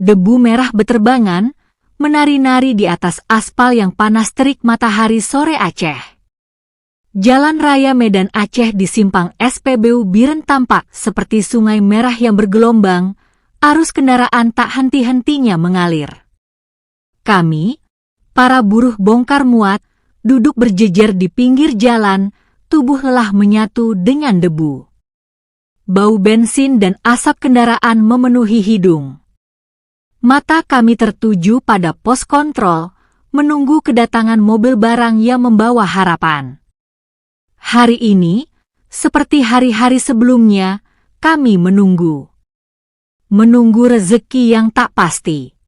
Debu merah beterbangan, menari-nari di atas aspal yang panas terik matahari sore Aceh. Jalan raya Medan Aceh di simpang SPBU Biren tampak seperti sungai merah yang bergelombang, arus kendaraan tak henti-hentinya mengalir. Kami, para buruh bongkar muat, duduk berjejer di pinggir jalan, tubuh lelah menyatu dengan debu. Bau bensin dan asap kendaraan memenuhi hidung. Mata kami tertuju pada pos kontrol, menunggu kedatangan mobil barang yang membawa harapan. Hari ini, seperti hari-hari sebelumnya, kami menunggu. Menunggu rezeki yang tak pasti.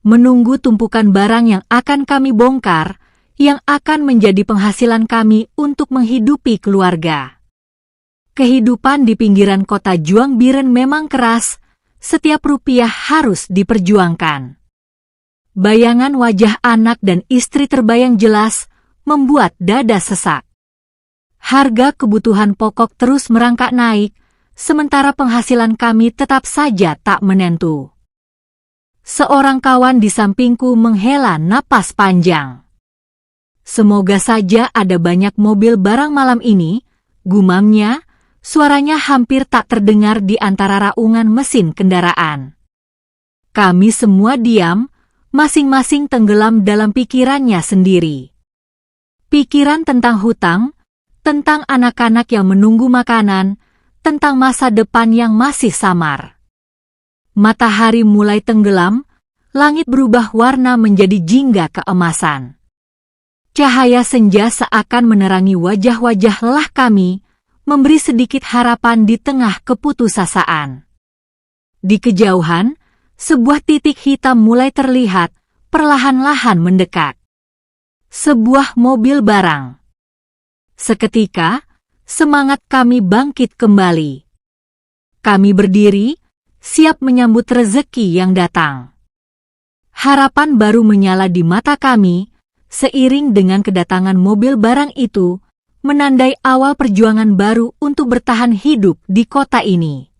Menunggu tumpukan barang yang akan kami bongkar, yang akan menjadi penghasilan kami untuk menghidupi keluarga. Kehidupan di pinggiran kota Juang Biren memang keras, setiap rupiah harus diperjuangkan. Bayangan wajah anak dan istri terbayang jelas, membuat dada sesak. Harga kebutuhan pokok terus merangkak naik, sementara penghasilan kami tetap saja tak menentu. Seorang kawan di sampingku menghela napas panjang. Semoga saja ada banyak mobil barang malam ini, gumamnya, suaranya hampir tak terdengar di antara raungan mesin kendaraan. Kami semua diam, masing-masing tenggelam dalam pikirannya sendiri. Pikiran tentang hutang, tentang anak-anak yang menunggu makanan, tentang masa depan yang masih samar. Matahari mulai tenggelam, langit berubah warna menjadi jingga keemasan. Cahaya senja seakan menerangi wajah-wajah lelah kami, memberi sedikit harapan di tengah keputusasaan. Di kejauhan, sebuah titik hitam mulai terlihat, perlahan-lahan mendekat. Sebuah mobil barang. Seketika, semangat kami bangkit kembali. Kami berdiri, siap menyambut rezeki yang datang. Harapan baru menyala di mata kami, seiring dengan kedatangan mobil barang itu, menandai awal perjuangan baru untuk bertahan hidup di kota ini.